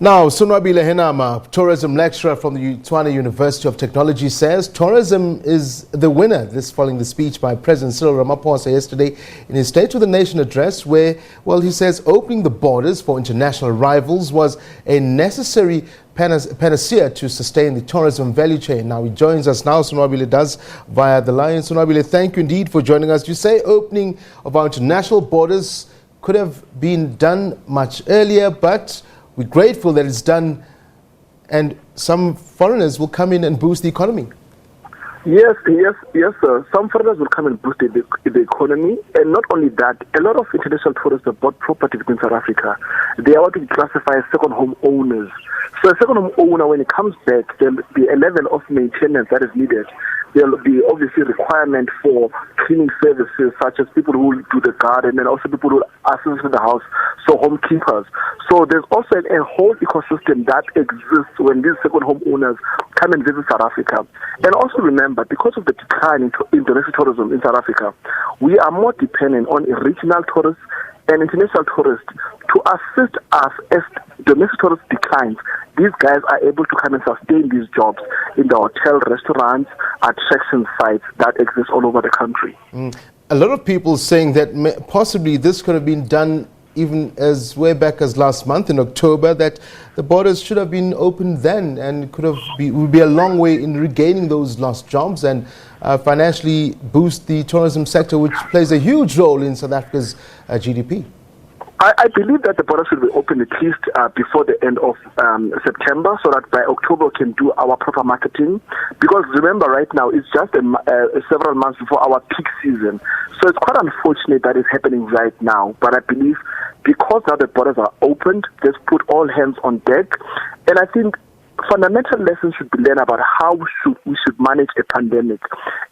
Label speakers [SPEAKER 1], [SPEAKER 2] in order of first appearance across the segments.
[SPEAKER 1] Now, Sonwabile Henama, tourism lecturer from the Tshwane University of Technology, says tourism is the winner. This following the speech by President Cyril Ramaphosa yesterday in his State of the Nation address where, well, he says opening the borders for international arrivals was a necessary panacea to sustain the tourism value chain. Now, he joins us now, Sonwabile does, via the line. Sonwabile, thank you indeed for joining us. You say opening of our international borders could have been done much earlier, but we're grateful that it's done, and some foreigners will come in and boost the economy.
[SPEAKER 2] Yes, sir. Some foreigners will come and boost the economy, and not only that, a lot of international tourists have bought property in South Africa. They are what we classify as second home owners. So a second home owner, when it comes back, there'll be a level of maintenance that is needed. There will be obviously requirement for cleaning services, such as people who will do the garden and also people who assist in the house, so home keepers. So there's also a whole ecosystem that exists when these second home owners come and visit South Africa. And also remember, because of the decline in domestic tourism in South Africa, we are more dependent on regional tourists and international tourists to assist us as domestic tourists declines. These guys are able to come and sustain these jobs in the hotel, restaurants, attraction sites that exist all over the country.
[SPEAKER 1] A lot of people saying that possibly this could have been done even as way back as last month in October, that the borders should have been opened then and would be a long way in regaining those lost jobs and financially boost the tourism sector, which plays a huge role in South Africa's GDP.
[SPEAKER 2] I believe that the borders should be open at least before the end of September, so that by October we can do our proper marketing. Because remember, right now it's just several months before our peak season. So it's quite unfortunate that it's happening right now. But I believe because now the borders are opened, let's put all hands on deck. And I think fundamental lessons should be learned about how we should manage a pandemic.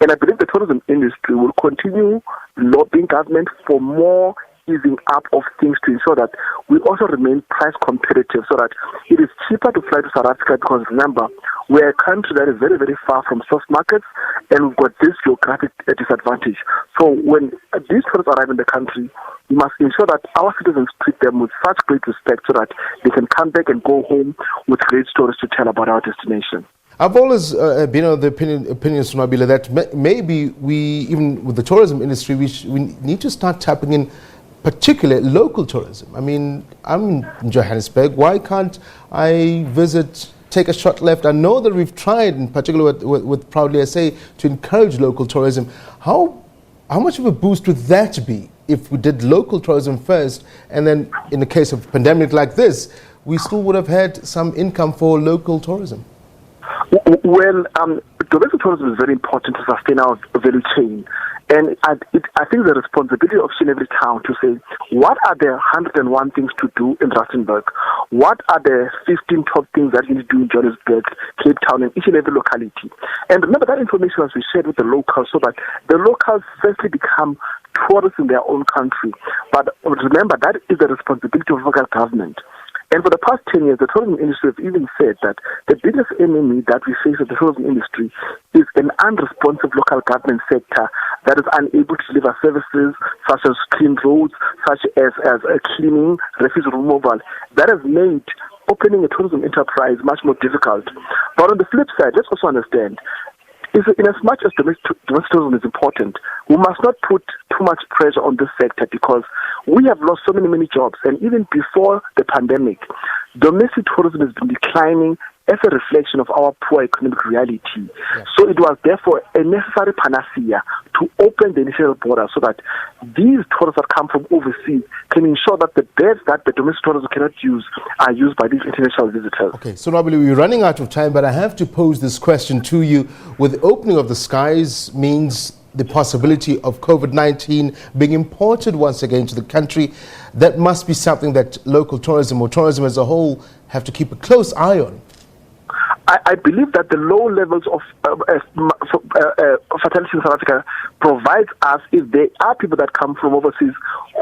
[SPEAKER 2] And I believe the tourism industry will continue lobbying government for more easing up of things to ensure that we also remain price competitive, so that it is cheaper to fly to South Africa, because remember, we're a country that is very, very far from source markets, and we've got this geographic disadvantage. So when these tourists arrive in the country, we must ensure that our citizens treat them with such great respect so that they can come back and go home with great stories to tell about our destination.
[SPEAKER 1] I've always been of the opinion, Sonwabile, that maybe we, even with the tourism industry, we need to start tapping in particularly local tourism. I mean, I'm in Johannesburg. Why can't I take a shot left? I know that we've tried, in particular with Proudly SA, to encourage local tourism. How much of a boost would that be if we did local tourism first, and then in the case of a pandemic like this, we still would have had some income for local tourism?
[SPEAKER 2] Well, domestic tourism is very important to sustain our value chain. And I think the responsibility of every town to say, what are the 101 things to do in Rustenburg? What are the 15 top things that you need to do in Johannesburg, Cape Town, and each and every locality? And remember, that information must be shared with the locals so that the locals firstly become tourists in their own country. But remember, that is the responsibility of local government. And for the past 10 years, the tourism industry has even said that the biggest enemy that we face in the tourism industry is an unresponsive local government sector that is unable to deliver services such as clean roads, such as cleaning, refuse removal. That has made opening a tourism enterprise much more difficult. But on the flip side, let's also understand, in as much as domestic tourism is important, we must not put too much pressure on this sector, because we have lost so many jobs. And even before the pandemic, domestic tourism has been declining as a reflection of our poor economic reality. Yeah. So it was therefore a necessary panacea to open the initial border so that these tourists that come from overseas can ensure that the beds that the domestic tourists cannot use are used by these international visitors.
[SPEAKER 1] Okay, so Sonwabile, we're running out of time, but I have to pose this question to you. With the opening of the skies means the possibility of COVID-19 being imported once again to the country. That must be something that local tourism, or tourism as a whole, have to keep a close eye on.
[SPEAKER 2] I believe that the low levels of fatality in South Africa provides us, if there are people that come from overseas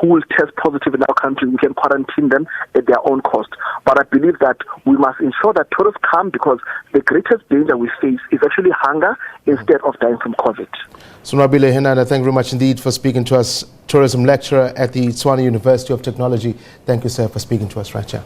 [SPEAKER 2] who will test positive in our country, we can quarantine them at their own cost. But I believe that we must ensure that tourists come, because the greatest danger we face is actually hunger instead of dying from COVID.
[SPEAKER 1] Sonwabile Henama, thank you very much indeed for speaking to us, tourism lecturer at the Tshwane University of Technology. Thank you, sir, for speaking to us right here.